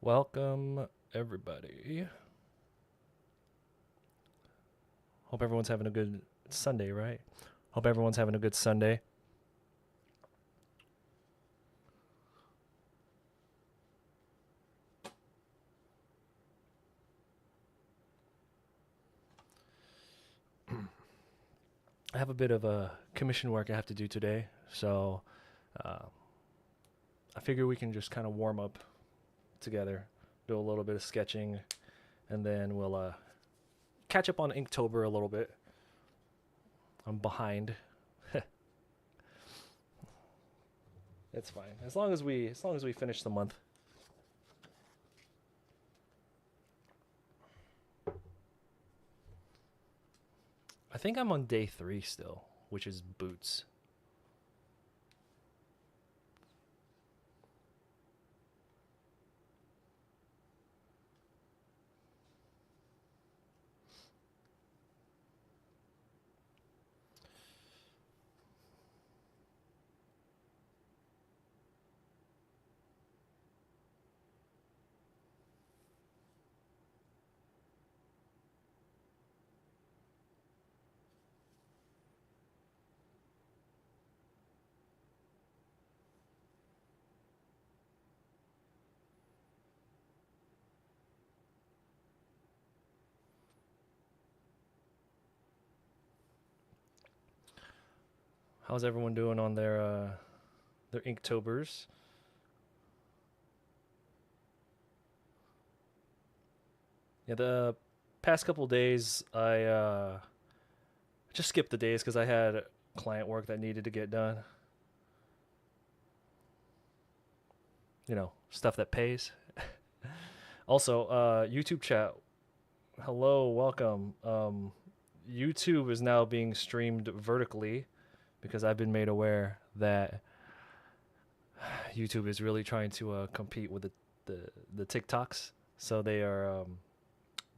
Welcome, everybody. Hope everyone's having a good Sunday, right? Hope everyone's having a good Sunday. I have a bit of a commission work I have to do today, so uh, I figure we can just kind of warm up together, do a little bit of sketching, and then we'll catch up on Inktober a little bit. I'm behind. It's fine as long as we finish the month. I think I'm on day 3 still, which is boots. How's everyone doing on their Inktobers? Yeah, the past couple days I just skipped the days because I had client work that needed to get done. Stuff that pays. Also, YouTube chat. Hello, welcome. YouTube is now being streamed vertically because I've been made aware that YouTube is really trying to compete with the TikToks. So they are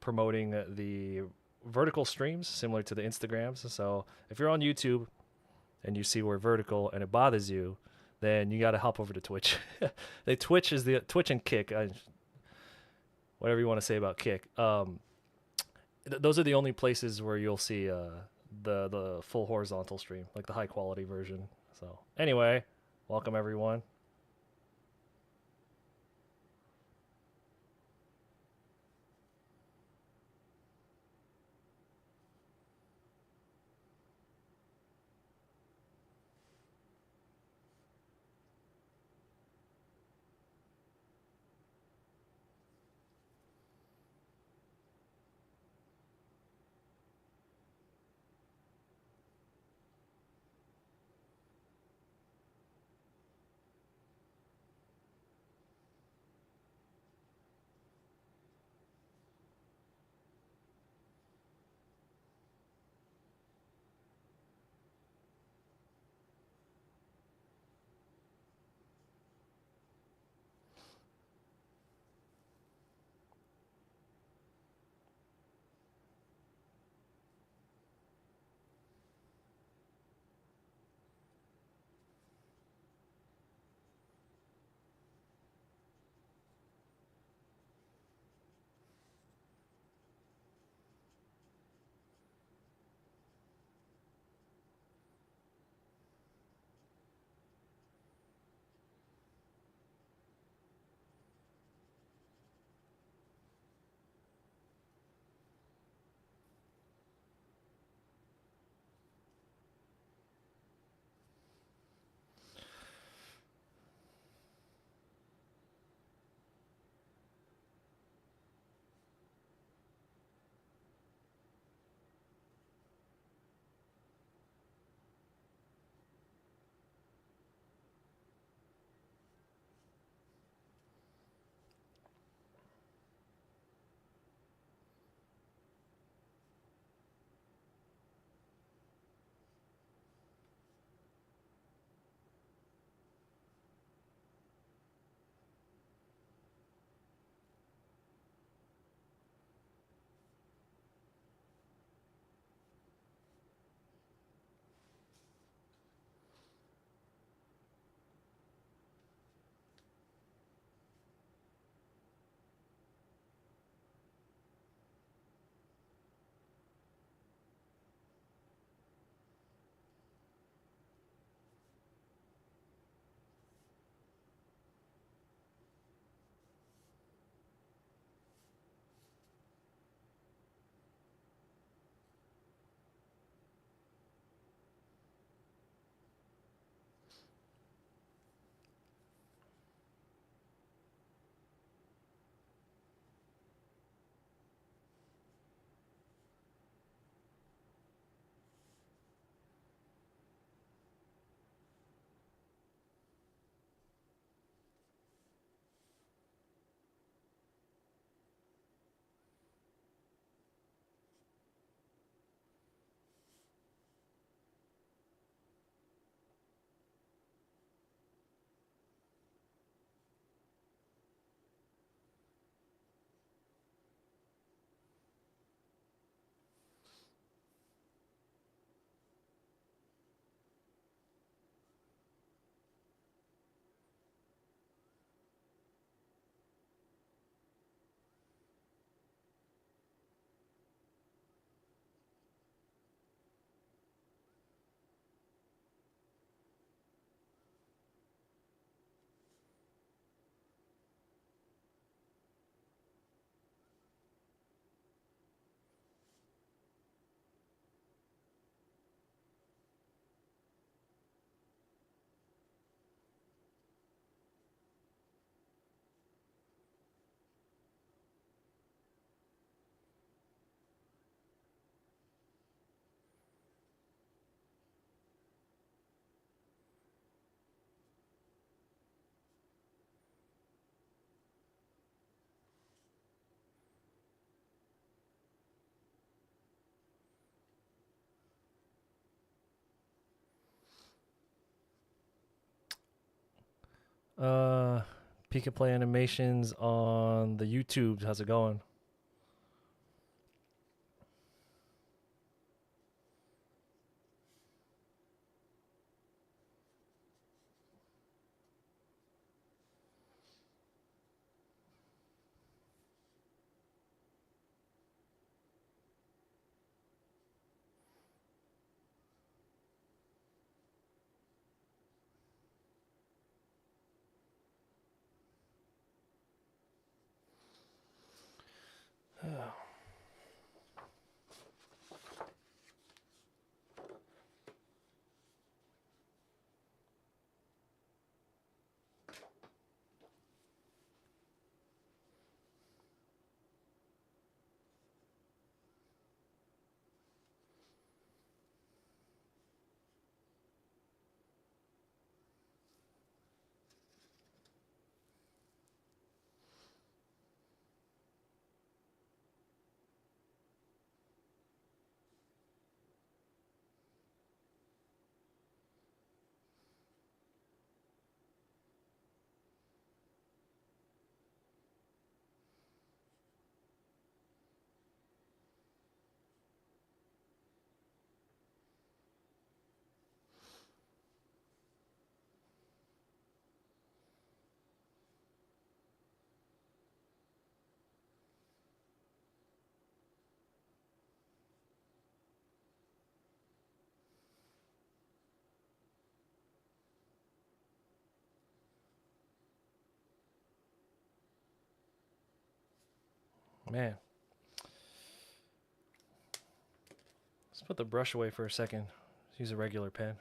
promoting the vertical streams similar to the Instagrams. So if you're on YouTube and you see we're vertical and it bothers you, then you got to hop over to Twitch. Twitch is the Twitch and Kick, whatever you want to say about Kick. Those are the only places where you'll see the full horizontal stream, like the high quality version. So anyway, welcome everyone. Uh, Pika Play animations on the YouTube. How's it going? Man, let's put the brush away for a second. Let's use a regular pen.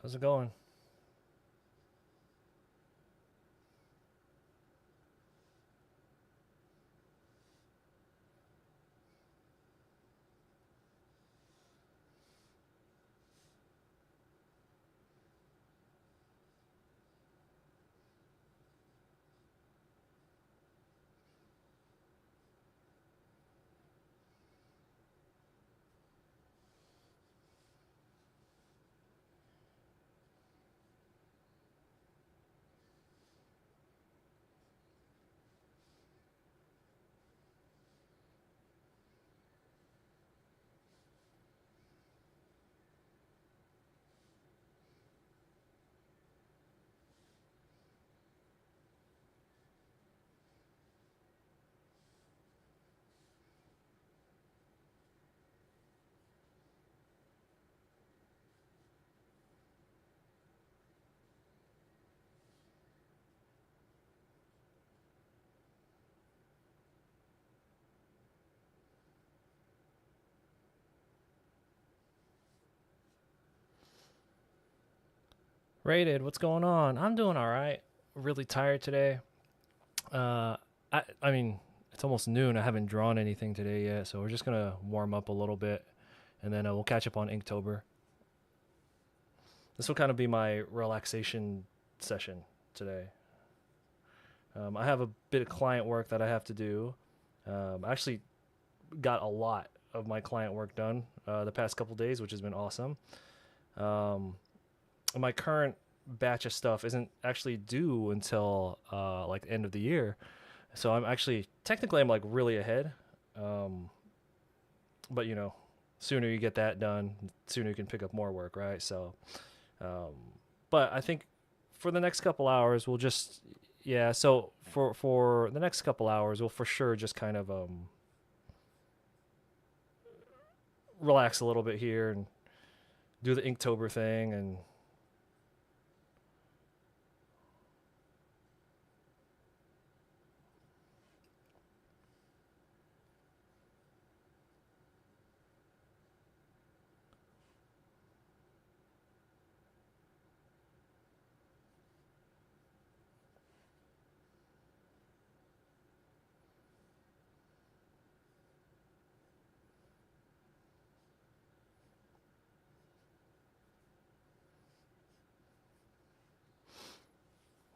How's it going? Rated, what's going on? I'm doing all right. Really tired today. Uh, I mean, it's almost noon. I haven't drawn anything today yet, so we're just gonna warm up a little bit, and then we'll catch up on Inktober. This will kind of be my relaxation session today. I have a bit of client work that I have to do. I actually got a lot of my client work done the past couple days, which has been awesome. Um, my current batch of stuff isn't actually due until like the end of the year, so I'm actually technically I'm like really ahead. Um, but sooner you get that done, sooner you can pick up more work, right? So, um, but I think for the next couple hours, we'll just Yeah, so for the next couple hours, we'll for sure just kind of relax a little bit here and do the Inktober thing and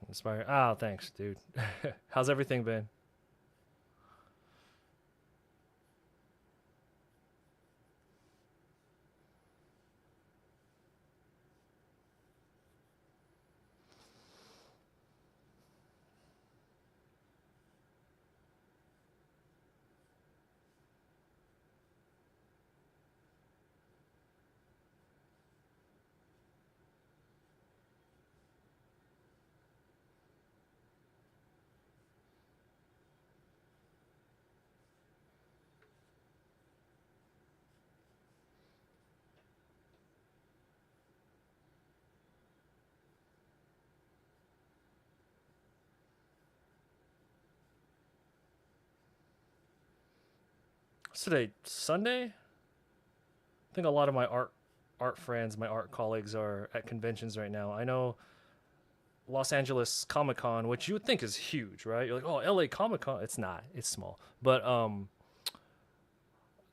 inspire. Oh, thanks, dude. How's everything been? What's today? Sunday? I think a lot of my art friends, my art colleagues are at conventions right now. I know Los Angeles Comic Con, which you would think is huge, right? You're like, oh, LA Comic Con. It's not. It's small. But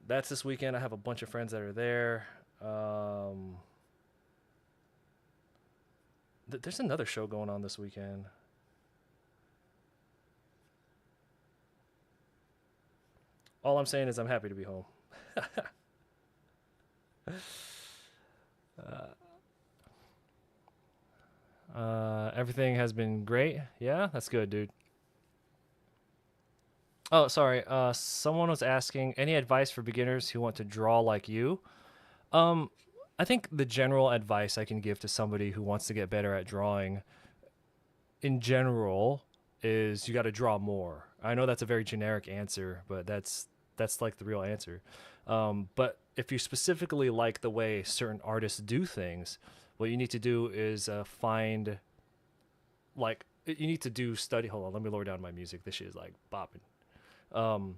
that's this weekend. I have a bunch of friends that are there. Um, there's another show going on this weekend. All I'm saying is I'm happy to be home. Everything has been great. Yeah, that's good, dude. Oh, sorry. Someone was asking any advice for beginners who want to draw like you. Um, I think the general advice I can give to somebody who wants to get better at drawing in general is you got to draw more. I know that's a very generic answer, but that's like the real answer. But if you specifically like the way certain artists do things, what you need to do is find like you need to do study. Hold on, let me lower down my music. This shit is like bopping. Um,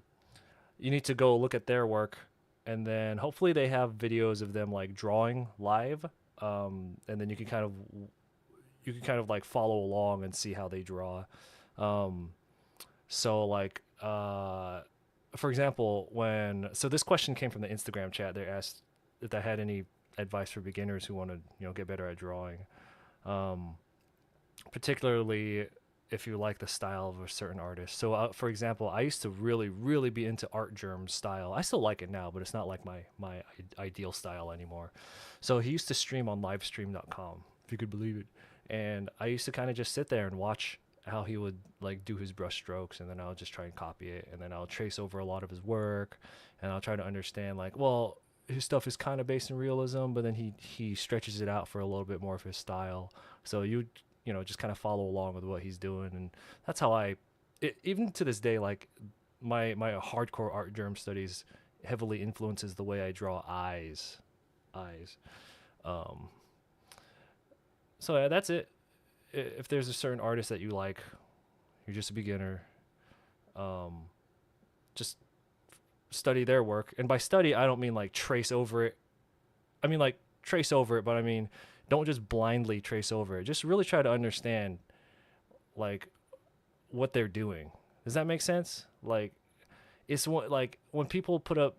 you need to go look at their work, and then hopefully they have videos of them like drawing live. And then you can kind of like follow along and see how they draw. Um, so like for example, when so this question came from the Instagram chat. They asked if I had any advice for beginners who want to get better at drawing, um, particularly if you like the style of a certain artist. So for example, I used to really be into Art Germ's style. I still like it now, but it's not like my ideal style anymore. So he used to stream on livestream.com, if you could believe it. And I used to kind of just sit there and watch how he would like do his brush strokes, and then I'll just try and copy it, and then I'll trace over a lot of his work, and I'll try to understand like, well, his stuff is kind of based in realism, but then he stretches it out for a little bit more of his style. So just kind of follow along with what he's doing, and that's how even to this day, like my hardcore art germ studies heavily influences the way I draw eyes. Um, so yeah, that's it. If there's a certain artist that you like, you're just a beginner, um, just study their work. And by study, I don't mean like trace over it. I mean like trace over it, but I mean don't just blindly trace over it. Just really try to understand like what they're doing. Does that make sense? Like like when people put up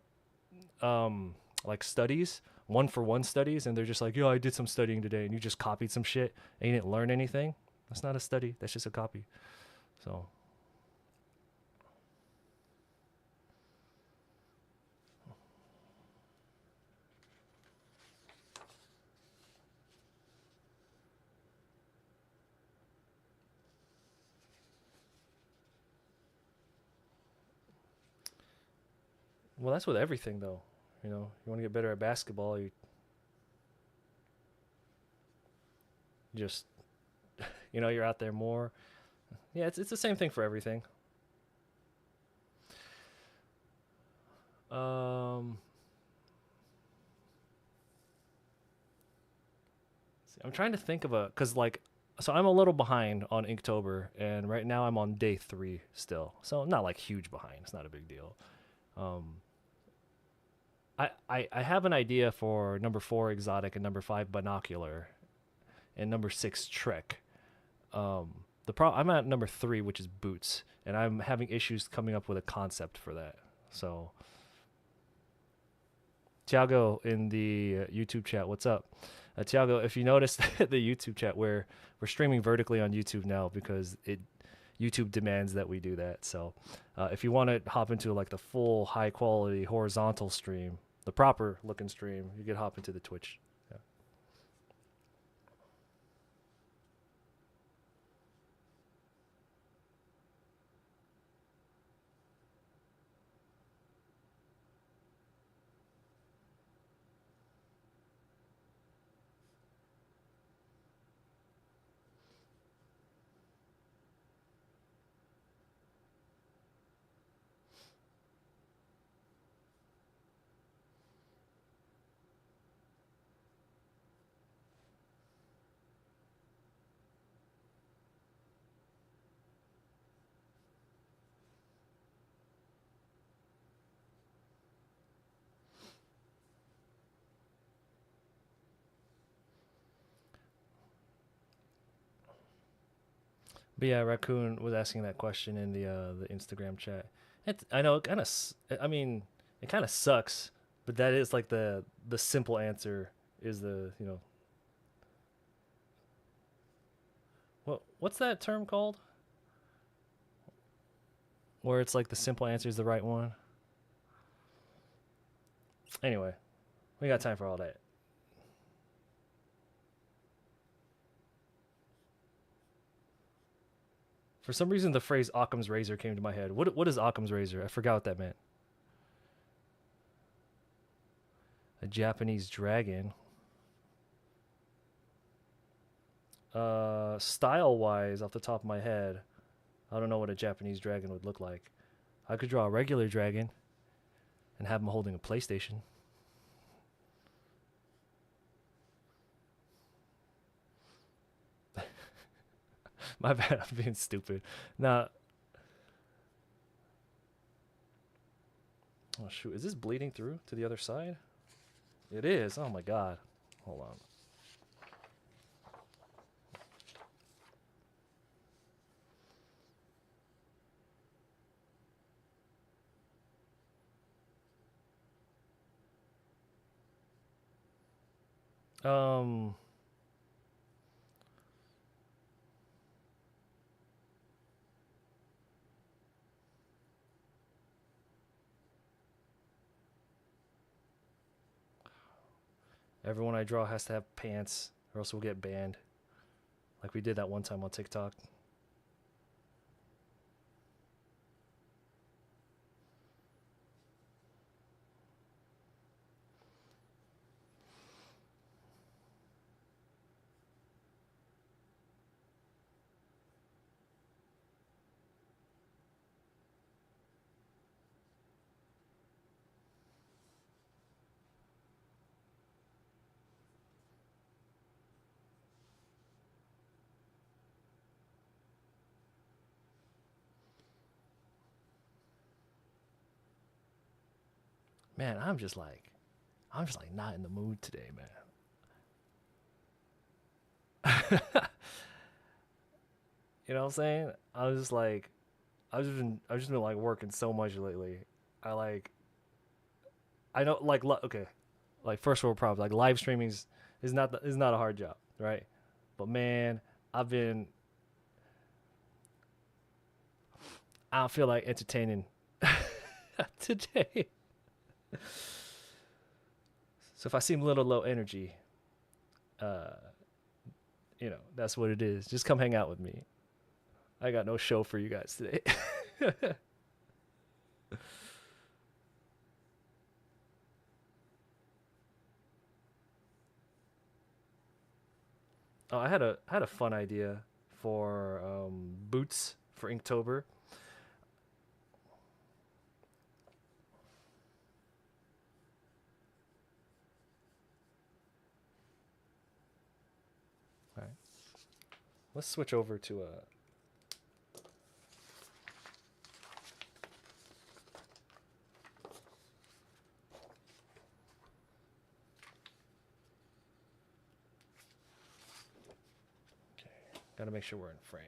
like studies, one for one studies, and they're just like, yo, I did some studying today, and you just copied some shit and you didn't learn anything. That's not a study. That's just a copy. So, well, that's with everything though. You want to get better at basketball, you just, you're out there more. Yeah, it's the same thing for everything. Um, I'm trying to think of a because like so I'm a little behind on Inktober, and right now I'm on day 3 still. So not like huge behind. It's not a big deal. Um, I have an idea for number 4 exotic and number 5 binocular and number 6 trick. I'm at number 3, which is boots, and I'm having issues coming up with a concept for that. So Tiago in the YouTube chat, what's up? Tiago, if you noticed the YouTube chat, where we're streaming vertically on YouTube now because it YouTube demands that we do that. So if you want to hop into like the full high quality horizontal stream, the proper looking stream, you can hop into the Twitch. Yeah. But yeah, Raccoon was asking that question in the Instagram chat. I know it kind of. I mean, it kind of sucks, but that is like the simple answer is the what's that term called? Where it's like the simple answer is the right one. Anyway, we got time for all that. For some reason, the phrase Occam's razor came to my head. What is Occam's razor? I forgot what that meant. A Japanese dragon. Style wise, off the top of my head, I don't know what a Japanese dragon would look like. I could draw a regular dragon and have him holding a PlayStation. My bad, I'm being stupid. Nah. Oh shoot, is this bleeding through to the other side? It is. Oh my god. Hold on. Everyone I draw has to have pants, or else we'll get banned. Like we did that one time on TikTok. Man, I'm just like not in the mood today, man. You know what I'm saying? I've just been like working so much lately. I like I know like okay, like first world problems. Like live streaming is not a hard job, right? But man, I've been I don't feel like entertaining today. So if I seem a little low energy, uh, that's what it is. Just come hang out with me. I got no show for you guys today. Oh, I had a fun idea for boots for Inktober. All right. Let's switch over to a. Okay. Gotta make sure we're in frame.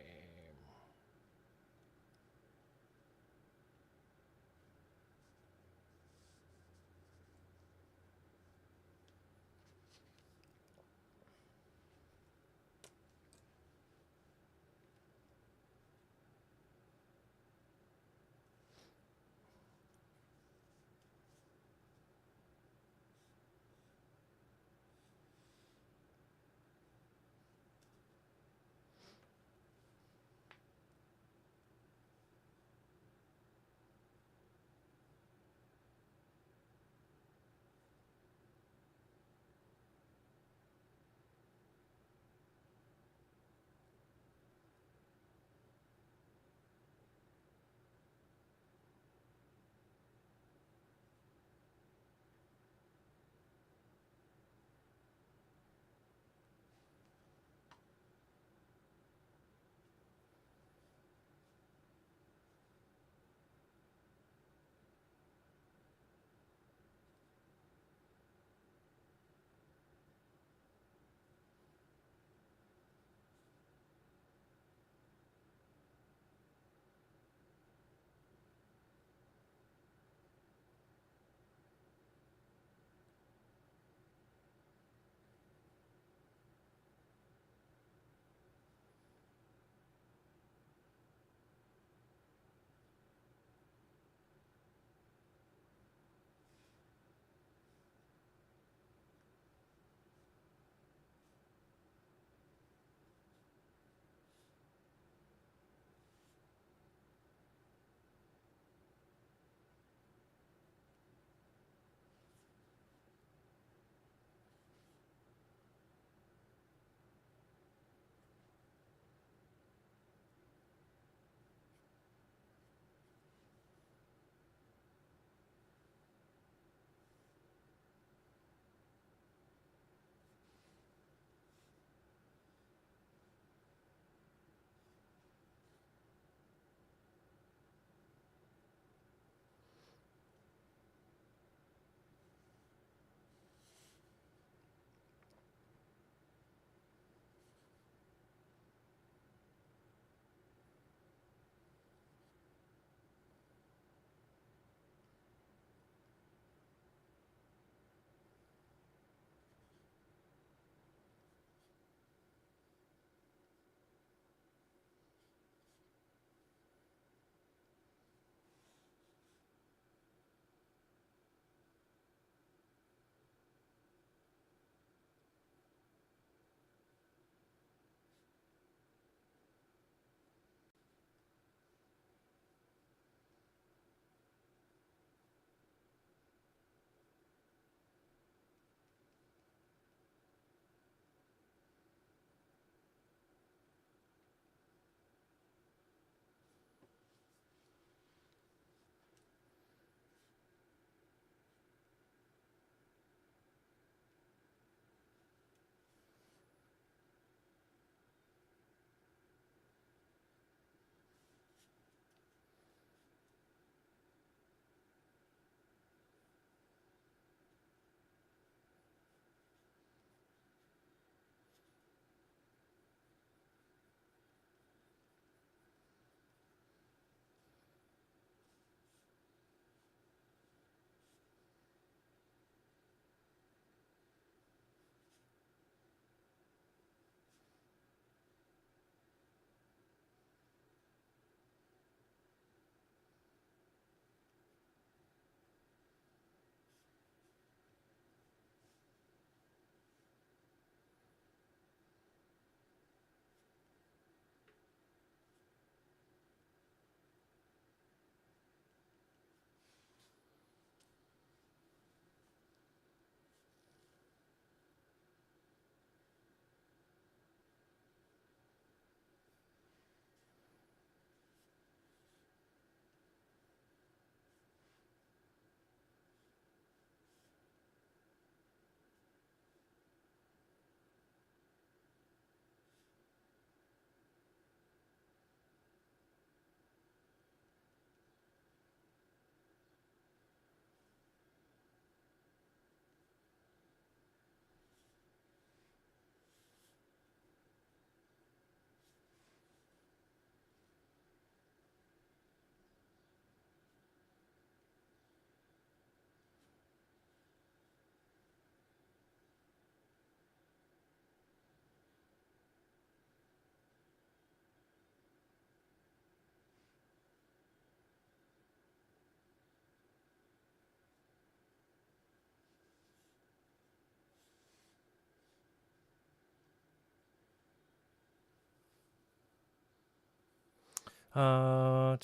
Uh,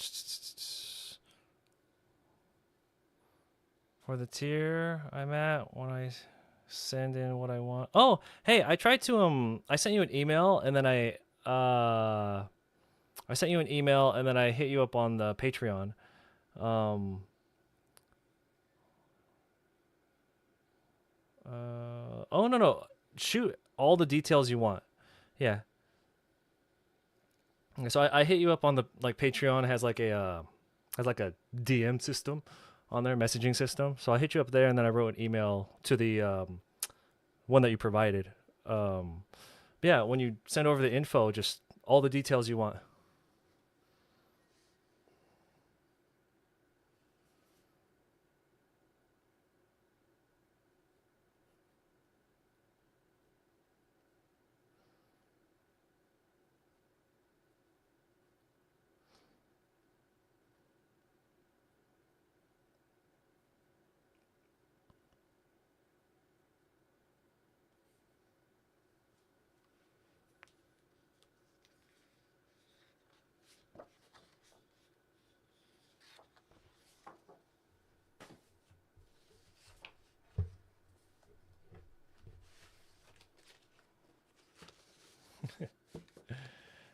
for the tier I'm at when I send in what I want. Oh, hey, I tried to I sent you an email and then I sent you an email and then I hit you up on the Patreon. Um oh no. Shoot, all the details you want. Yeah. So I hit you up on the like Patreon has like a DM system on their messaging system. So I hit you up there and then I wrote an email to the one that you provided. Um yeah, when you send over the info, just all the details you want.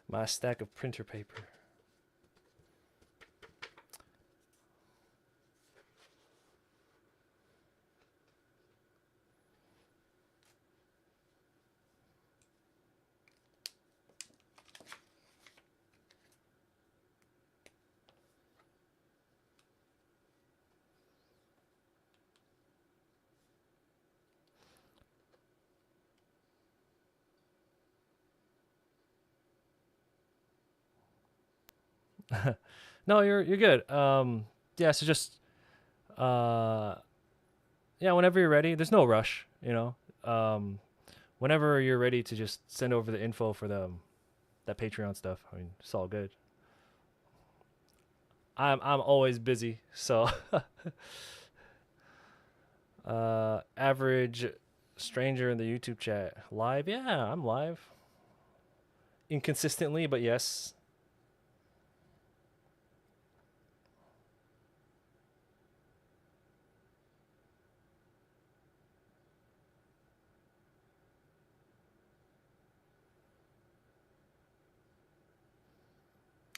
My stack of printer paper. No, you're good. Yeah, so just uh yeah, whenever you're ready, there's no rush, you know. Whenever you're ready to just send over the info for the that Patreon stuff. I mean, it's all good. I'm always busy, so average stranger in the YouTube chat. Live? Yeah, I'm live. Inconsistently, but yes.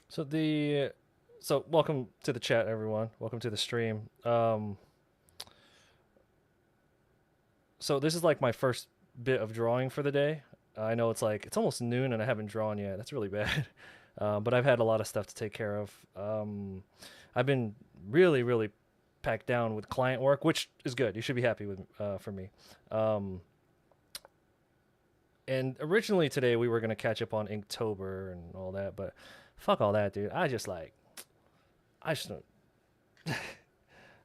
So the so welcome to the chat, everyone. Welcome to the stream. So this is like my first bit of drawing for the day. I know it's almost noon and I haven't drawn yet. That's really bad. But I've had a lot of stuff to take care of. I've been really packed down with client work, which is good. You should be happy with for me. Um, and originally today we were gonna catch up on Inktober and all that, but fuck all that, dude. I just don't-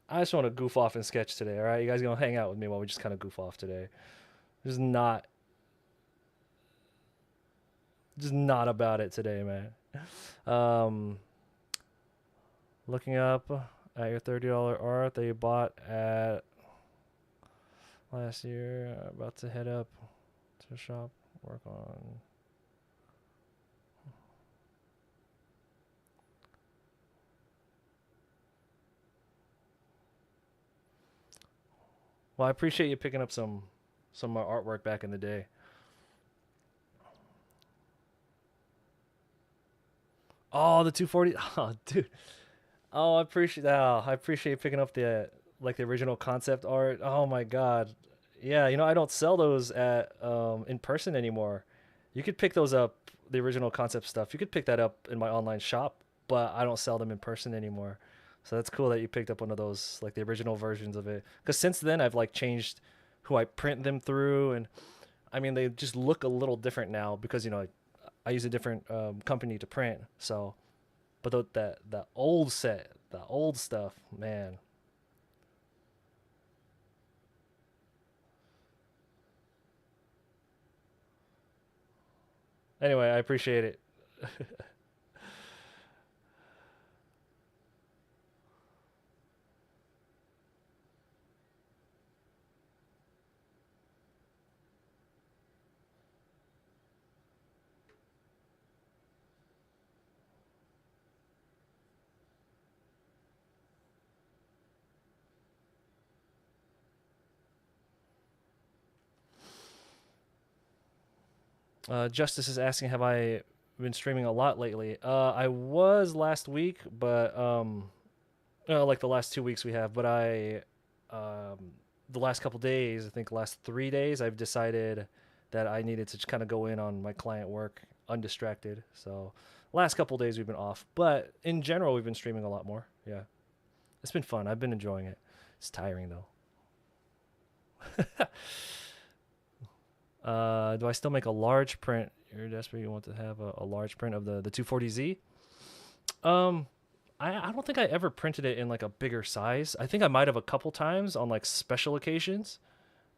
I just want to goof off and sketch today. All right, you guys gonna hang out with me while we just kind of goof off today. Just not just not about it today, man. Um, looking up at your $30 art that you bought at last year. About to head up to the shop. Work on. Well, I appreciate you picking up some of my artwork back in the day. Oh, the 240. Oh, dude. Oh, I appreciate you picking up the like the original concept art. Oh my god. Yeah, I don't sell those at in person anymore. You could pick those up, the original concept stuff. You could pick that up in my online shop, but I don't sell them in person anymore. So that's cool that you picked up one of those, like the original versions of it. Because since then, I've like changed who I print them through, and I mean they just look a little different now because I use a different company to print. So, but that old set, the old stuff, man. Anyway, I appreciate it. Justice is asking, have I been streaming a lot lately? I was last week, but like the last 2 weeks we have, but the last couple days, I think last 3 days, I've decided that I needed to kind of go in on my client work undistracted. So last couple days we've been off, but in general we've been streaming a lot more. Yeah, it's been fun. I've been enjoying it. It's tiring though. Do I still make a large print? You're desperate. You want to have a large print of the 240Z. Um, I don't think I ever printed it in like a bigger size. I think I might have a couple times on like special occasions.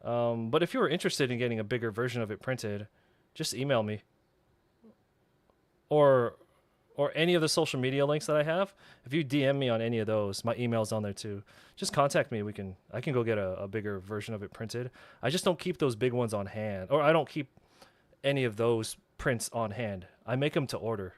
But if you were interested in getting a bigger version of it printed, just email me or or any of the social media links that I have. If you DM me on any of those, my email's on there too. Just contact me. I can go get a bigger version of it printed. I just don't keep those big ones on hand, or I don't keep any of those prints on hand. I make them to order.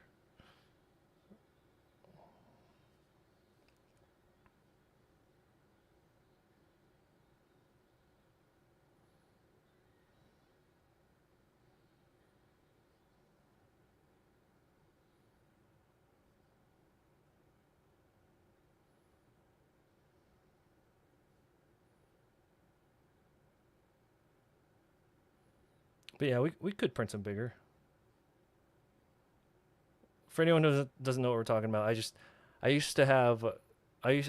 But yeah, we could print them bigger. For anyone who doesn't know what we're talking about, I used to have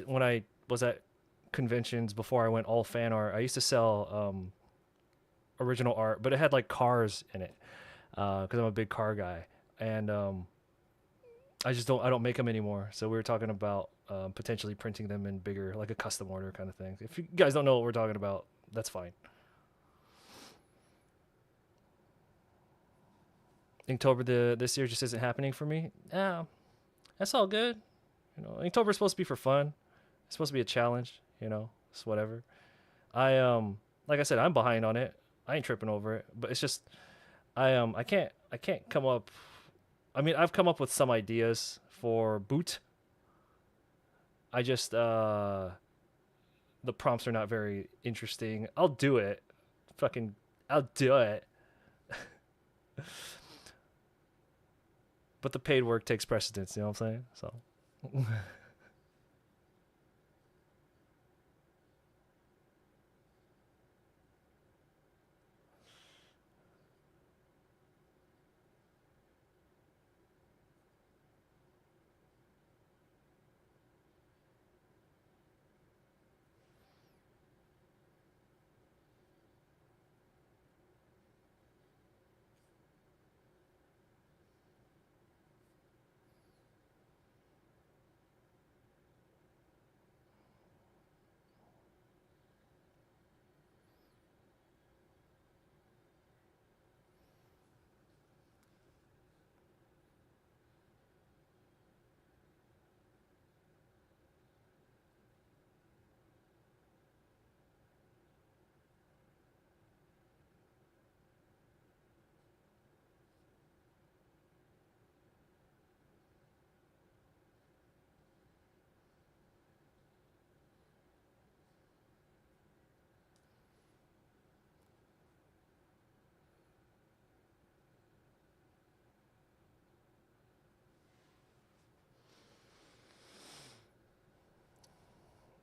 when I was at conventions before I went all fan art. I used to sell original art, but it had like cars in it because I'm a big car guy, and I don't make them anymore. So we were talking about potentially printing them in bigger, like a custom order kind of thing. If you guys don't know what we're talking about, that's fine. Inktober this year just isn't happening for me. Yeah, that's all good. Inktober's supposed to be for fun. It's supposed to be a challenge. It's whatever. Like I said, I'm behind on it. I ain't tripping over it, but it's just I can't come up. I mean, I've come up with some ideas for boot. I just the prompts are not very interesting. I'll do it. Fucking I'll do it. But the paid work takes precedence, you know what I'm saying? So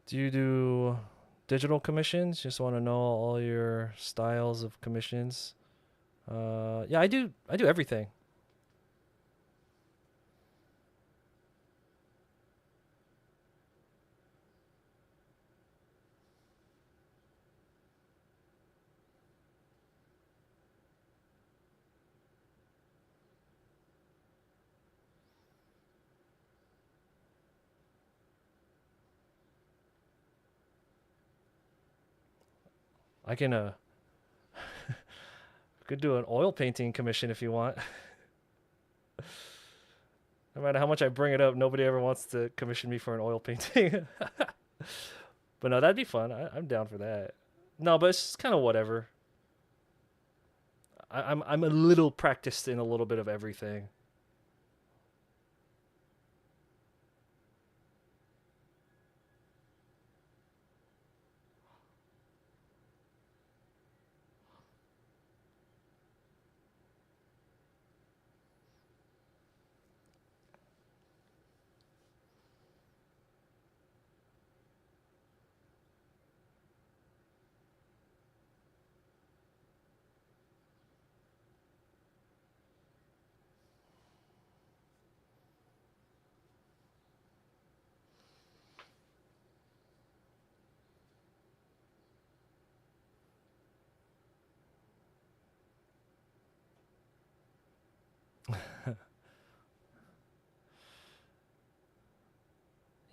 do you do digital commissions? Just want to know all your styles of commissions. Yeah, I do everything. I can could do an oil painting commission if you want. No matter how much I bring it up, nobody ever wants to commission me for an oil painting. But no, that'd be fun. I'm down for that. No, but it's kind of whatever. I'm a little practiced in a little bit of everything.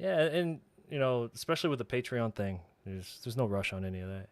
Yeah, and especially with the Patreon thing, there's no rush on any of that.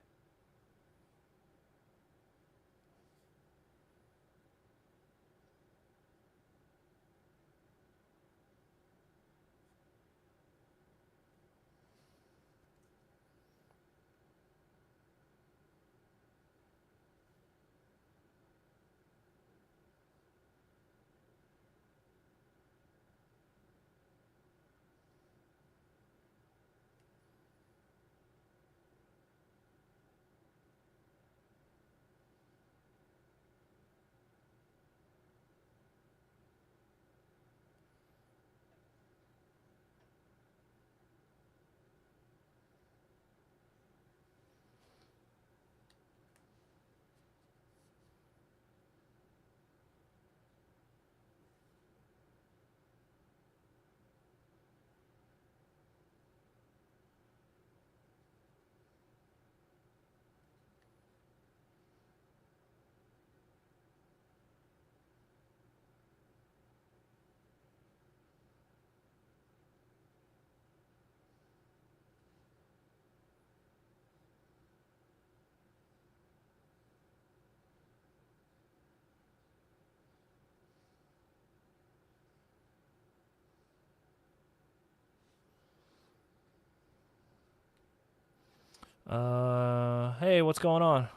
Hey, what's going on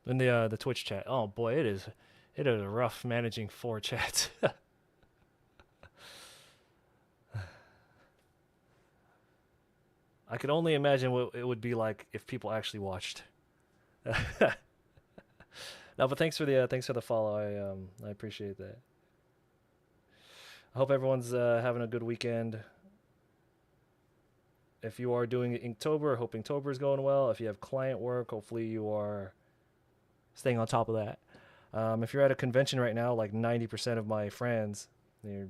in the Twitch chat? Oh boy, it is rough managing four chats. I could only imagine what it would be like if people actually watched. No, but thanks for the follow. I appreciate that. I hope everyone's having a good weekend. If you are doing Inktober, I hope Inktober is going well. If you have client work, hopefully you are staying on top of that. If you're at a convention right now, like 90% of my friends, they're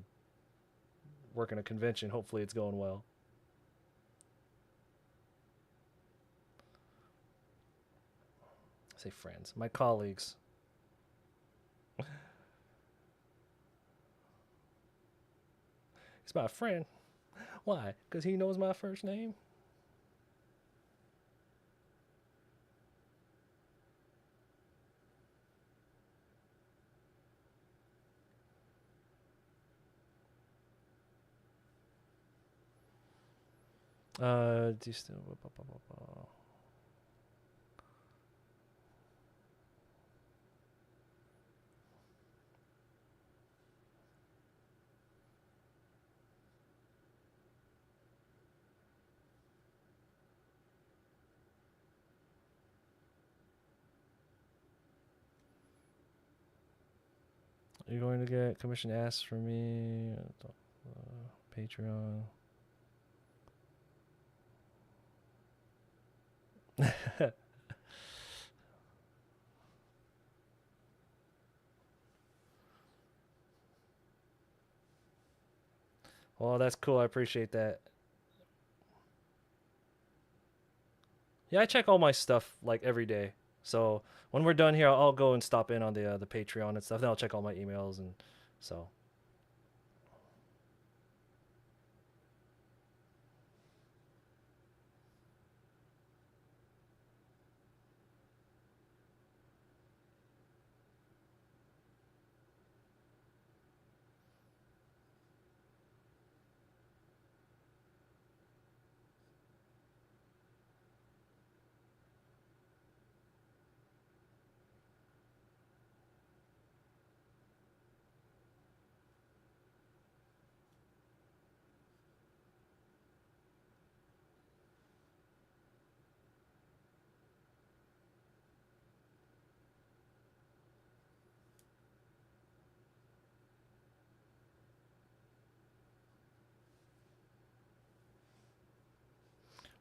working a convention. Hopefully it's going well. I say friends, my colleagues. He's my friend. Why? Because he knows my first name. Do you still? Are you going to get commission asks from me? Patreon. Well, that's cool. I appreciate that. Yeah, I check all my stuff like every day. So when we're done here, I'll go and stop in on the Patreon and stuff. Then I'll check all my emails and so.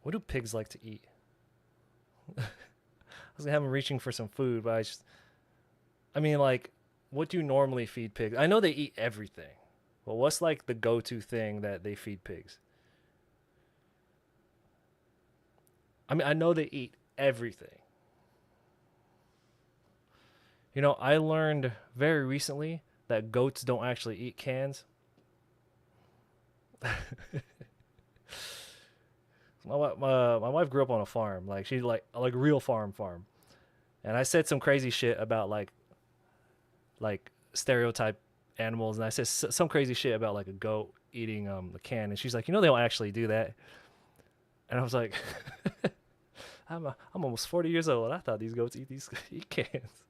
What do pigs like to eat? I was gonna have them reaching for some food, but I mean, like, what do you normally feed pigs? I know they eat everything, but what's like the go-to thing that they feed pigs? I mean, I know they eat everything. I learned very recently that goats don't actually eat cans. My wife grew up on a farm, like she's like real farm, and I said some crazy shit about like stereotype animals, and I said some crazy shit about like a goat eating the can, and she's like, they don't actually do that, and I was like, I'm almost 40 years old. I thought these goats eat cans.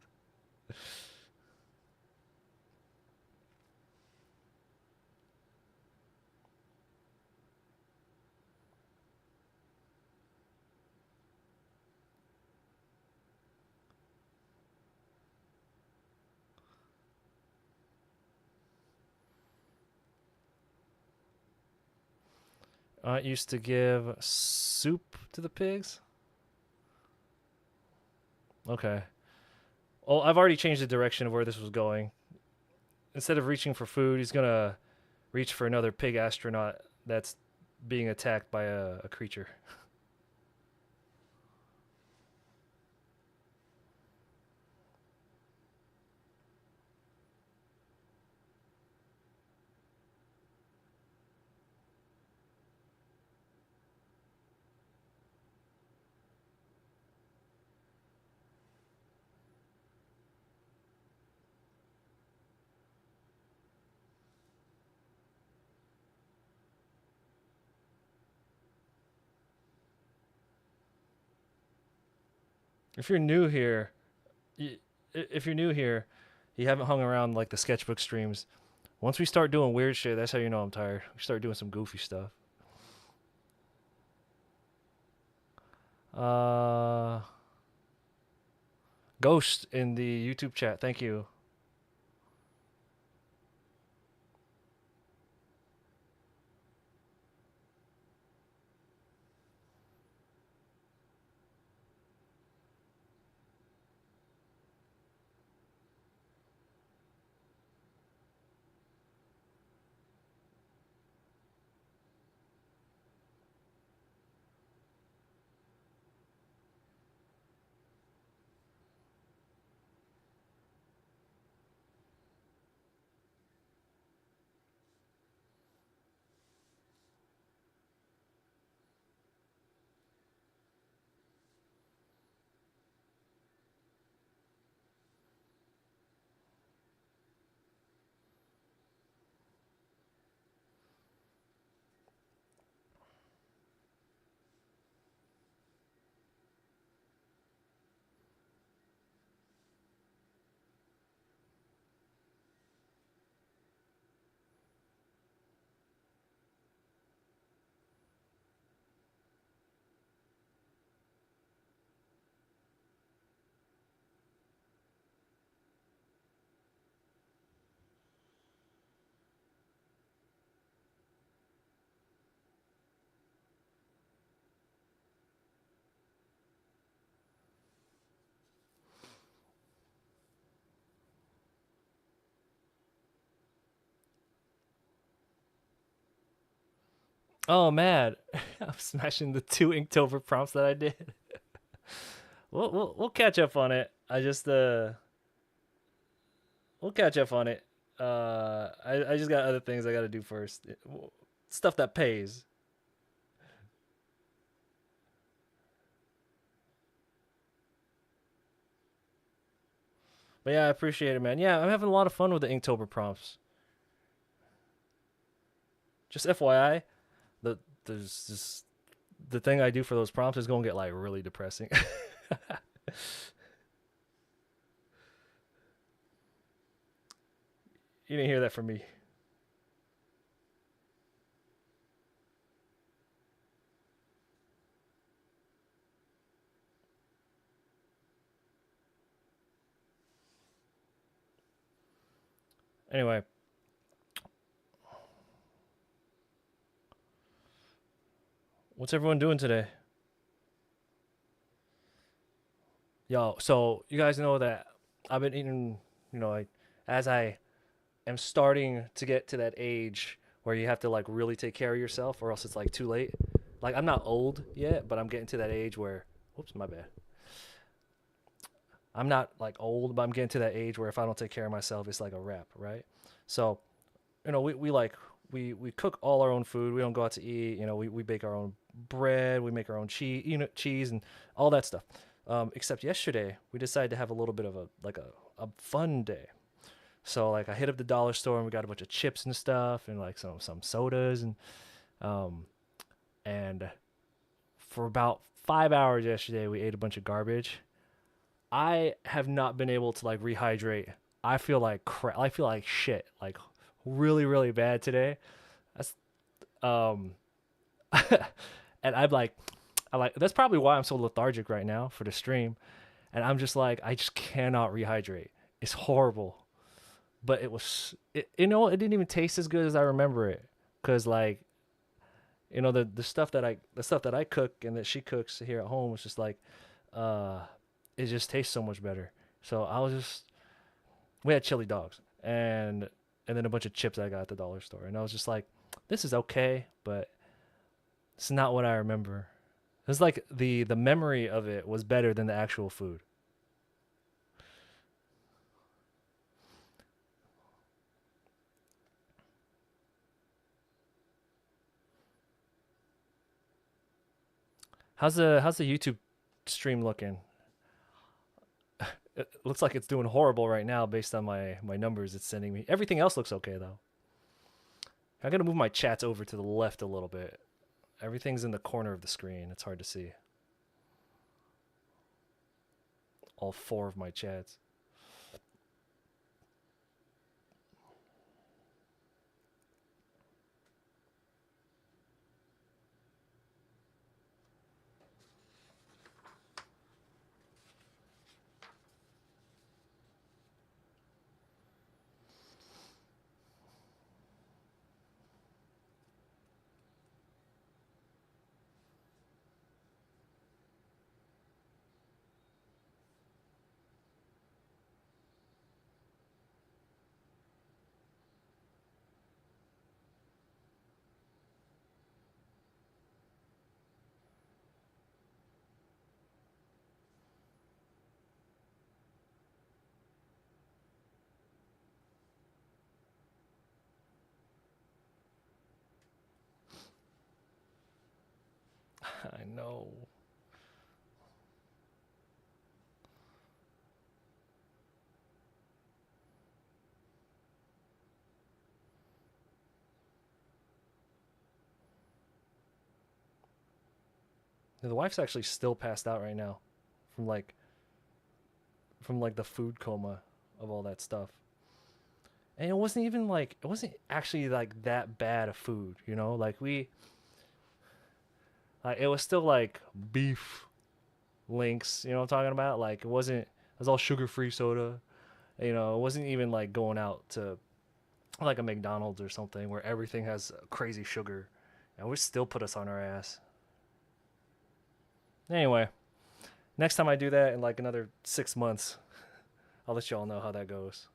Aunt used to give soup to the pigs. Okay. Well, I've already changed the direction of where this was going. Instead of reaching for food, he's gonna reach for another pig astronaut that's being attacked by a creature. If you're new here, if you're new here, you haven't hung around like the sketchbook streams. Once we start doing weird shit, that's how you know I'm tired. We start doing some goofy stuff. Uh, Ghost in the YouTube chat. Thank you. Oh, mad. I'm smashing the two Inktober prompts that I did. We'll catch up on it. We'll catch up on it. I just got other things I got to do first. Stuff that pays. But yeah, I appreciate it, man. Yeah, I'm having a lot of fun with the Inktober prompts. Just FYI, there's just the thing I do for those prompts is gonna get like really depressing. You didn't hear that from me. Anyway, what's everyone doing today? Yo, so you guys know that I've been eating, like as I am starting to get to that age where you have to like really take care of yourself or else it's like too late. Like I'm not old yet, but I'm getting to that age where whoops, my bad. I'm not like old, but I'm getting to that age where if I don't take care of myself, it's like a wrap, right? So, we like we cook all our own food. We don't go out to eat. We bake our own bread. We make our own cheese, cheese and all that stuff. Except yesterday, we decided to have a little bit of a fun day. So like I hit up the dollar store and we got a bunch of chips and stuff and like some sodas um and for about 5 hours yesterday we ate a bunch of garbage. I have not been able to like rehydrate. I feel like crap. I feel like shit. Like really really bad today. That's um and I like that's probably why I'm so lethargic right now for the stream. And I'm just like I just cannot rehydrate. It's horrible. But it didn't even taste as good as I remember it. Cause like the stuff that I cook and that she cooks here at home is just like uh it just tastes so much better. So we had chili dogs and then a bunch of chips I got at the dollar store, and I was just like, this is okay, but it's not what I remember. It's like the memory of it was better than the actual food. How's the YouTube stream looking? It looks like it's doing horrible right now based on my numbers it's sending me. Everything else looks okay though. I'm gonna move my chats over to the left a little bit. Everything's in the corner of the screen. It's hard to see all four of my chats. I know. The wife's actually still passed out right now from like the food coma of all that stuff. And it wasn't actually like that bad of food, Like it was still like beef links, you know what I'm talking about? Like it was all sugar-free soda. It wasn't even like going out to like a McDonald's or something where everything has crazy sugar. And would still put us on our ass. Anyway, next time I do that in like another 6 months, I'll let y'all know how that goes.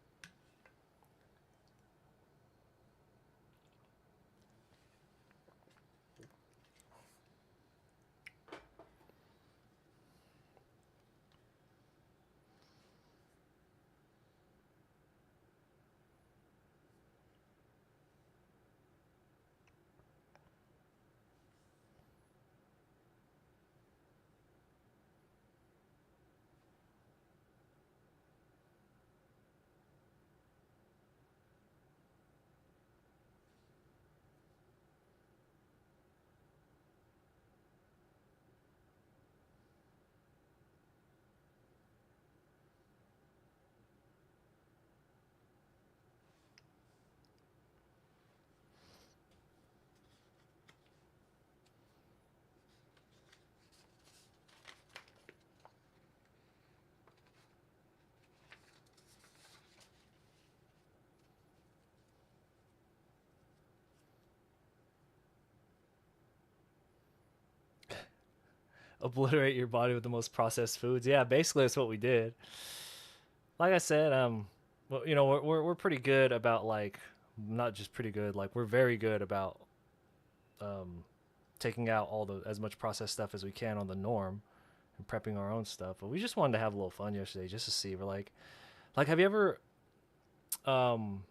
Obliterate your body with the most processed foods. Yeah, basically that's what we did. Like I said, well, we're pretty good about like not just pretty good, like we're very good about um taking out all the as much processed stuff as we can on the norm and prepping our own stuff. But we just wanted to have a little fun yesterday just to see. We're like have you ever um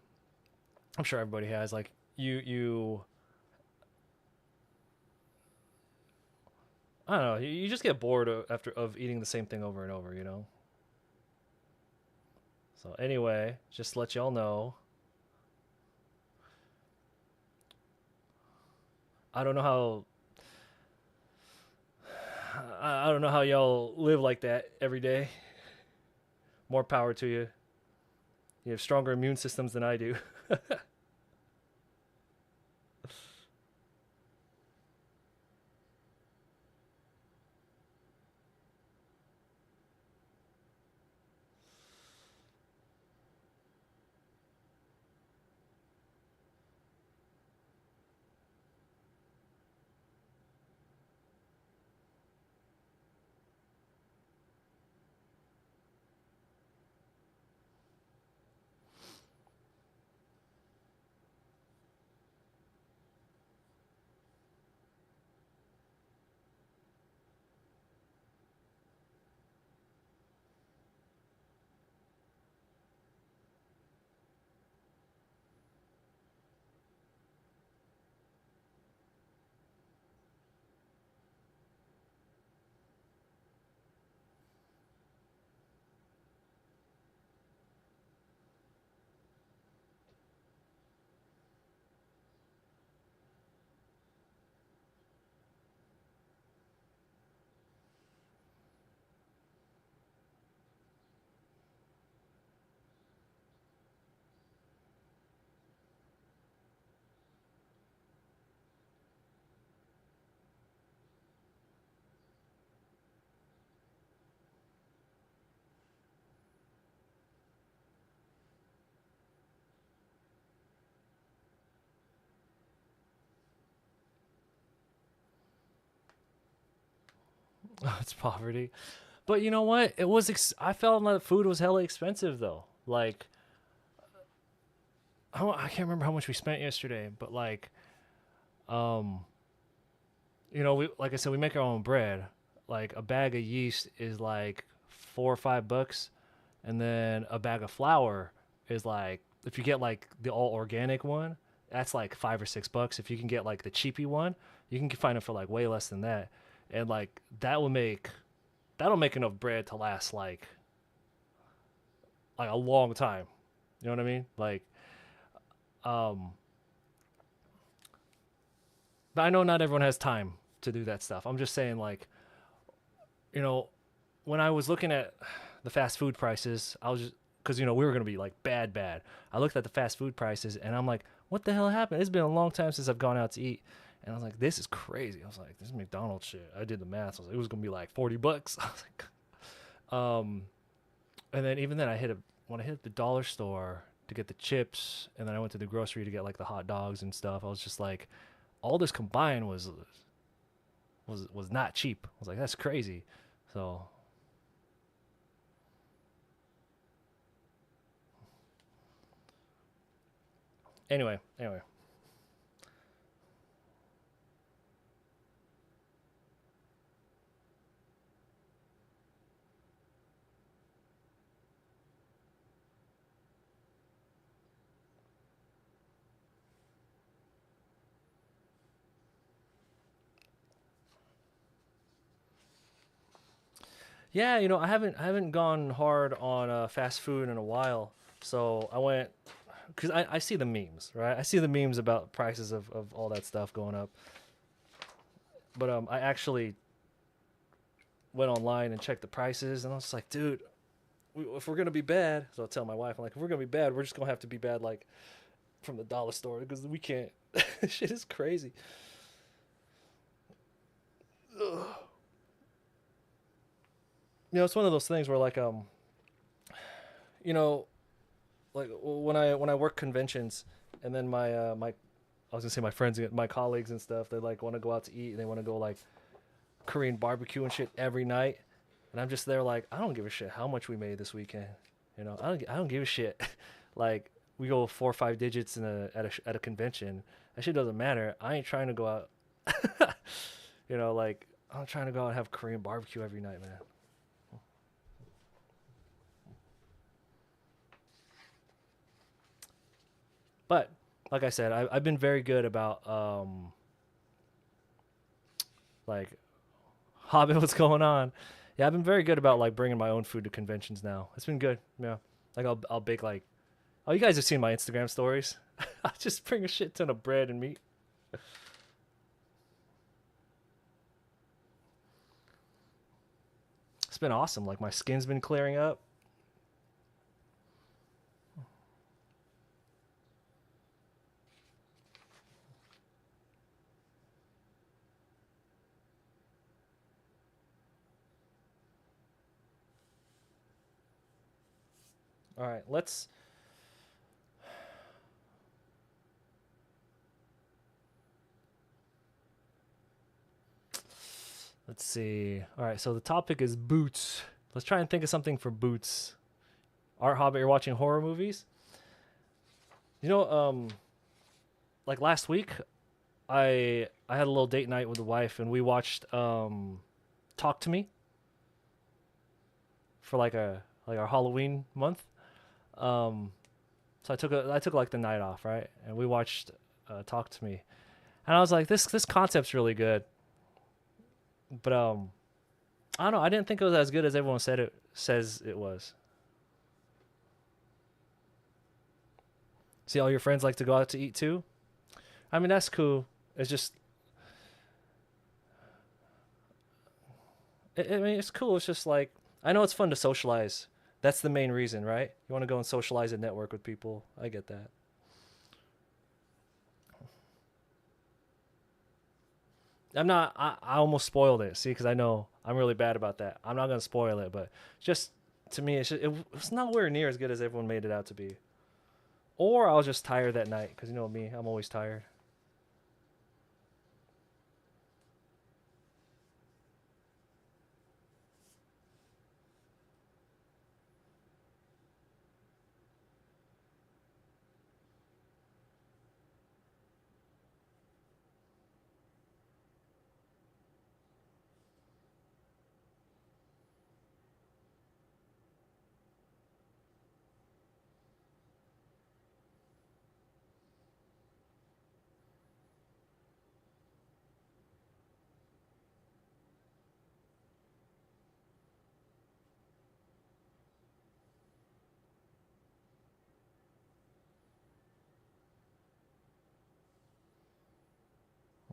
I'm sure everybody has like you I don't know, you just get bored after of eating the same thing over and over, you know. So anyway, just to let y'all know, I don't know how I don't know how y'all live like that every day. More power to you. You have stronger immune systems than I do. It's poverty. But you know what? It was I felt like food was hella expensive though. Like I can't remember how much we spent yesterday, but like um we, like I said, we make our own bread. Like a bag of yeast is like $4 or $5, and then a bag of flour is like, if you get like the all organic one, that's like $5 or $6. If you can get like the cheapy one, you can find it for like way less than that, and like that'll make enough bread to last like a long time. You know what I mean? Like, um, but I know not everyone has time to do that stuff. I'm just saying, like, you know, when I was looking at the fast food prices, I was just because we were gonna be like bad, bad. I looked at the fast food prices and I'm like, what the hell happened? It's been a long time since I've gone out to eat, and I was like, this is crazy. I was like, this is McDonald's shit. I did the math. I was like, it was gonna be like $40. I was like, and then even then, when I hit the dollar store to get the chips, and then I went to the grocery to get like the hot dogs and stuff. I was just like, all this combined was not cheap. I was like, that's crazy. So anyway. Yeah, I haven't gone hard on fast food in a while. So I went because I see the memes, right? I see the memes about prices of all that stuff going up. But I actually went online and checked the prices, and I was like, dude, if we're gonna be bad, so I'll tell my wife, I'm like, if we're gonna be bad, we're just gonna have to be bad like from the dollar store because we can't. Shit is crazy. Ugh. It's one of those things where like you know, like when I work conventions, and then my I was gonna say my friends, my colleagues and stuff, they like want to go out to eat and they want to go like Korean barbecue and shit every night, and I'm just there like, I don't give a shit how much we made this weekend. I don't give a shit. Like, we go 4 or 5 digits at a convention. That shit doesn't matter. I ain't trying to go out. Like, I'm trying to go out and have Korean barbecue every night, man. But like I said, I've been very good about like Hobbit, what's going on? Yeah, I've been very good about like bringing my own food to conventions now. It's been good. Yeah, like I'll bake like, oh, you guys have seen my Instagram stories. I just bring a shit ton of bread and meat. It's been awesome. Like my skin's been clearing up. All right, let's see. All right, so the topic is boots. Let's try and think of something for boots. Art Hobbit, you're watching horror movies. You know, like last week, I had a little date night with the wife, and we watched Talk to Me for like our Halloween month. Um, so I took like the night off, right? And we watched Talk to Me, and I was like, this concept's really good, but I don't know. I didn't think it was as good as everyone says it was. See, all your friends like to go out to eat too. I mean, that's cool. It's just, I mean, it's cool. It's just like I know it's fun to socialize. That's the main reason, right? You want to go and socialize and network with people. I get that. I'm not. I almost spoiled it. See, because I know I'm really bad about that. I'm not gonna spoil it, but just to me, it's nowhere near as good as everyone made it out to be. Or I was just tired that night, because you know me, I'm always tired.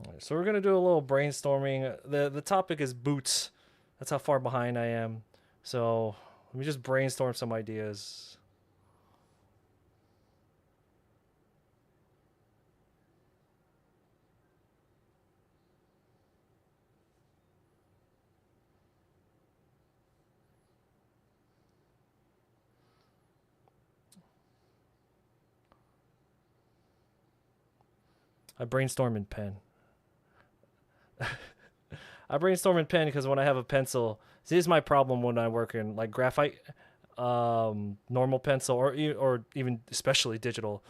All right, so we're gonna do a little brainstorming. The topic is boots. That's how far behind I am. So let me just brainstorm some ideas. I brainstorm in pen. I brainstorm in pen because when I have a pencil, see, this is my problem when I work in like graphite, normal pencil, or even especially digital.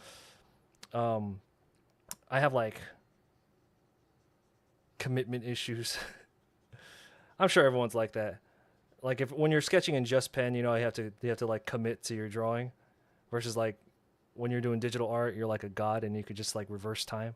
Um, I have like commitment issues. I'm sure everyone's like that. Like if when you're sketching in just pen, you have to like commit to your drawing, versus like when you're doing digital art, you're like a god and you could just like reverse time.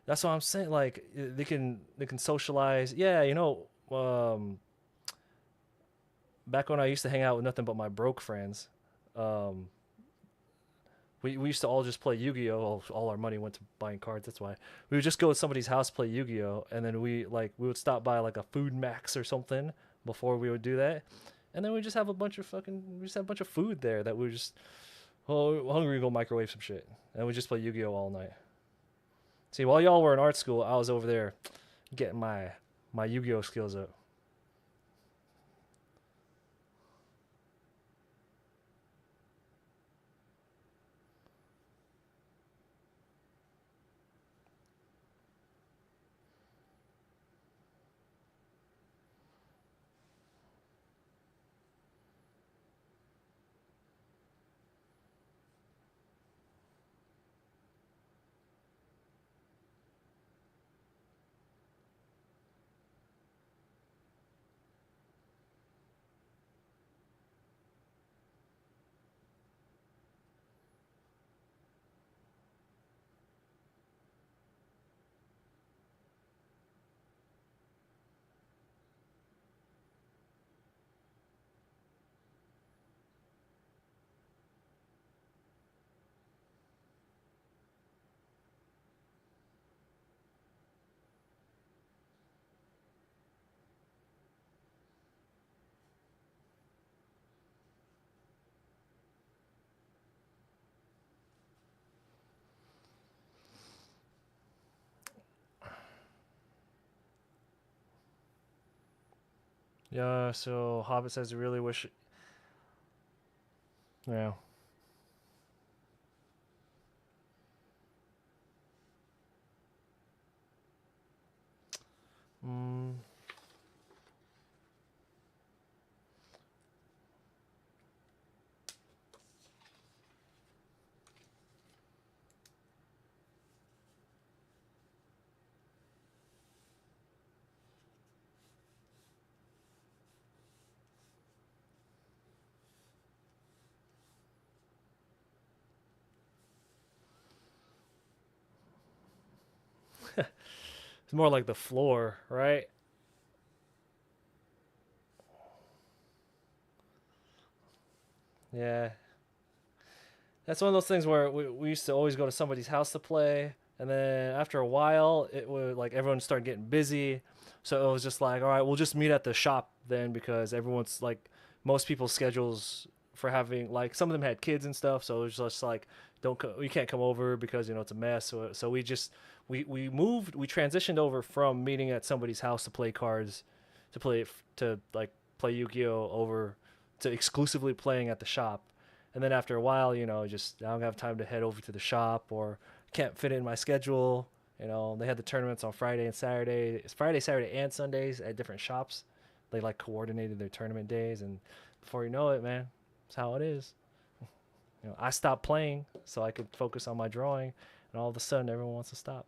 That's what I'm saying. Like they can socialize. Yeah, back when I used to hang out with nothing but my broke friends, um, we used to all just play Yu-Gi-Oh. All our money went to buying cards. That's why we would just go to somebody's house, play Yu-Gi-Oh, and then we would stop by like a Food Max or something before we would do that, and then we just have a bunch of we just have a bunch of food there that we were just, oh, we're hungry, go microwave some shit, and we just play Yu-Gi-Oh all night. See, while y'all were in art school, I was over there getting my Yu-Gi-Oh skills up. Yeah. So Hobbit says, "I really wish." Yeah. Mm. It's more like the floor, right? Yeah. That's one of those things where we used to always go to somebody's house to play, and then after a while, it would like everyone started getting busy, so it was just like, all right, we'll just meet at the shop then because everyone's like, most people's schedules for having like some of them had kids and stuff, so it was just like, we can't come over because it's a mess. So we just we transitioned over from meeting at somebody's house to play cards, to like play Yu-Gi-Oh over to exclusively playing at the shop. And then after a while, just I don't have time to head over to the shop or can't fit it in my schedule. They had the tournaments on Friday and Saturday. It's Friday, Saturday, and Sundays at different shops. They like coordinated their tournament days, and before you know it, man, that's how it is. I stopped playing so I could focus on my drawing, and all of a sudden, everyone wants to stop.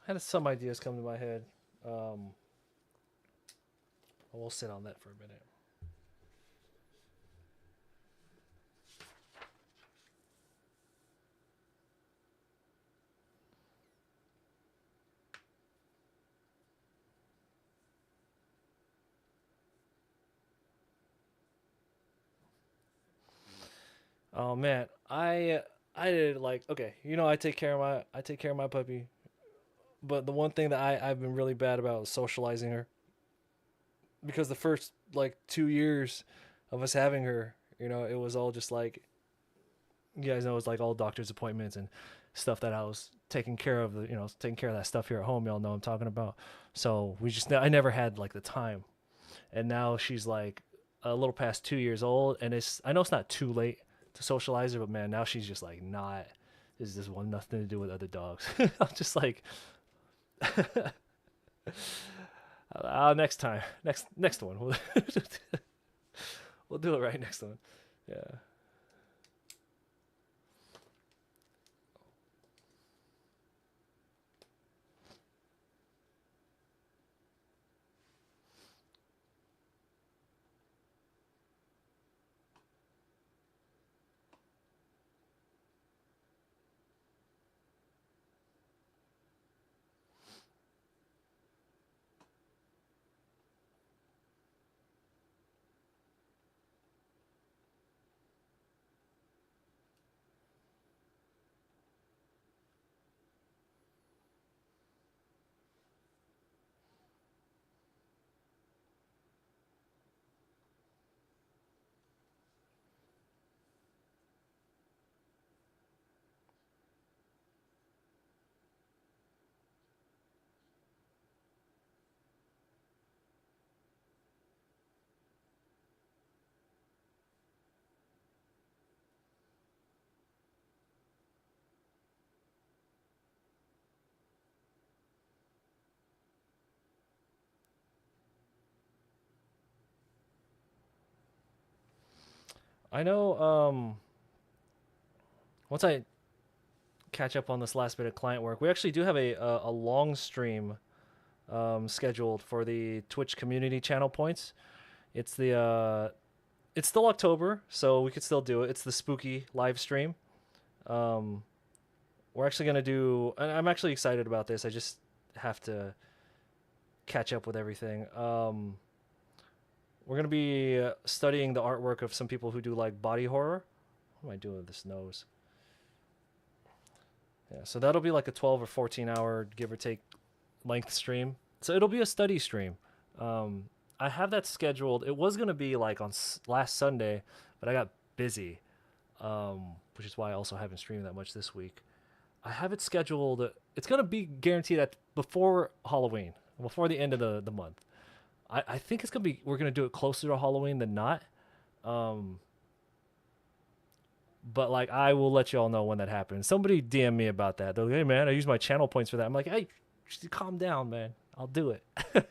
I had some ideas come to my head. Um, we'll sit on that for a minute. Oh man, I did like, okay, I take care of my puppy, but the one thing that I've been really bad about is socializing her, because the first like 2 years of us having her, it was all just like, you guys know, it's like all doctor's appointments and stuff that I was taking care of, taking care of that stuff here at home. Y'all know what I'm talking about. So I never had like the time, and now she's like a little past 2 years old, and I know it's not too late to socialize her, but man, now she's just like not. Is this one nothing to do with other dogs? I'm just like, next time, next one, we'll do it right next one. Yeah. I know. Once I catch up on this last bit of client work, we actually do have a long stream scheduled for the Twitch community channel points. It's the it's still October, so we could still do it. It's the spooky live stream. Um, we're actually gonna do. And I'm actually excited about this. I just have to catch up with everything. We're gonna be studying the artwork of some people who do like body horror. What am I doing with this nose? Yeah, so that'll be like a 12 or 14 hour give or take length stream. So it'll be a study stream. I have that scheduled. It was gonna be like on last Sunday, but I got busy, which is why I also haven't streamed that much this week. I have it scheduled. It's gonna be guaranteed at before Halloween, before the end of the month. I think it's gonna be. We're gonna do it closer to Halloween than not. Um, but like I will let you all know when that happens. Somebody DM me about that. They're like, "Hey man, I use my channel points for that." I'm like, "Hey, just calm down, man. I'll do it."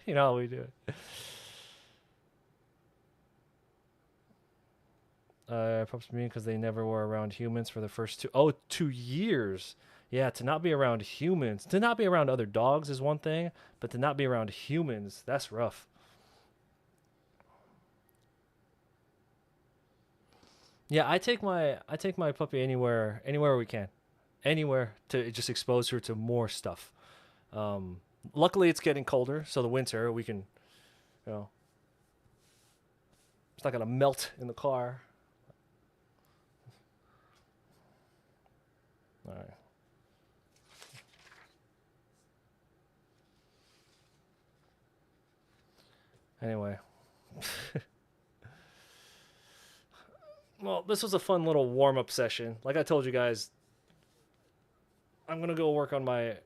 You know how we do it. Props to me because they never were around humans for the first 2 years. Yeah, to not be around humans, to not be around other dogs is one thing, but to not be around humans, that's rough. Yeah, I take my puppy anywhere we can, anywhere to just expose her to more stuff. Um, luckily it's getting colder, so the winter we can, you know, it's not gonna melt in the car. All right. Anyway, well, this was a fun little warm up session. Like I told you guys, I'm gonna go work on my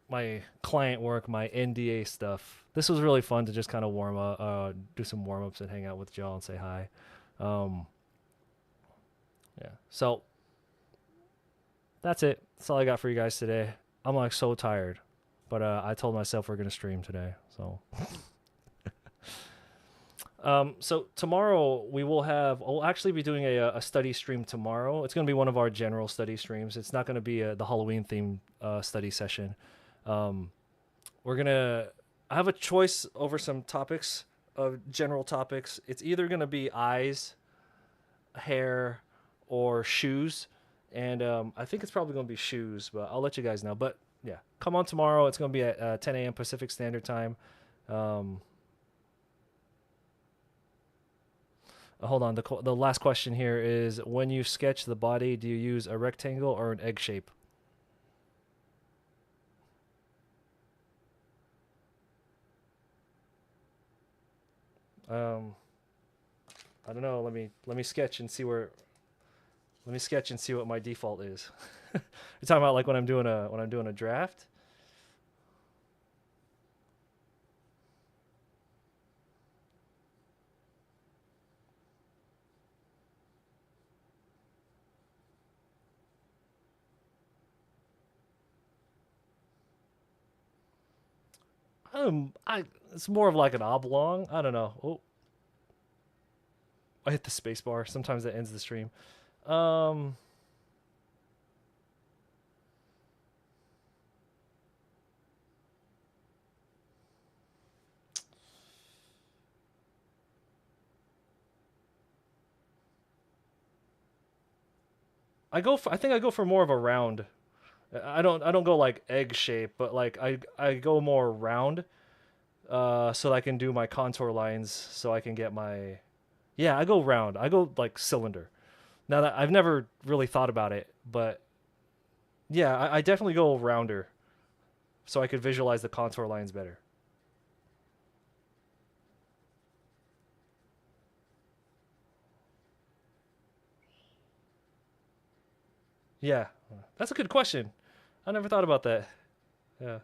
client work, my NDA stuff. This was really fun to just kind of warm up, do some warm ups and hang out with y'all and say hi. Um, yeah. So that's it. That's all I got for you guys today. I'm like so tired, but I told myself we're gonna stream today. So tomorrow we will have. We'll actually be doing a study stream tomorrow. It's going to be one of our general study streams. It's not going to be the Halloween themed study session. Um, we're gonna. I have a choice over some topics of general topics. It's either going to be eyes, hair, or shoes, and I think it's probably going to be shoes. But I'll let you guys know. But yeah, come on tomorrow. It's going to be at 10 a.m. Pacific Standard Time. Um, Hold on. The last question here is: when you sketch the body, do you use a rectangle or an egg shape? Um, I don't know. Let me sketch and see where. Let me sketch and see what my default is. You're talking about like when I'm doing a draft. it's more of like an oblong. I don't know. Oh, I hit the space bar. Sometimes that ends the stream. Um, I think I go for more of a round. I don't go like egg shape, but like I go more round. So I can do my contour lines. So I can get my yeah. I go round. I go like cylinder. Now that I've never really thought about it, but yeah, I definitely go rounder. So I could visualize the contour lines better. Yeah, that's a good question. I never thought about that. Yeah.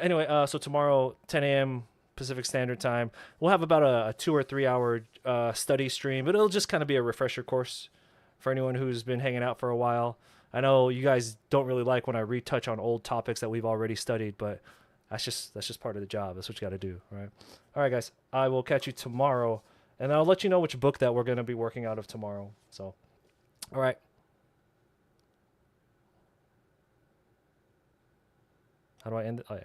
Anyway, so tomorrow, 10 a.m. Pacific Standard Time, we'll have about a 2 or 3 hour study stream, but it'll just kind of be a refresher course for anyone who's been hanging out for a while. I know you guys don't really like when I retouch on old topics that we've already studied, but that's just part of the job. That's what you got to do, right? All right, guys. I will catch you tomorrow, and I'll let you know which book that we're going to be working out of tomorrow. So, all right. How do I end it? Oh yeah.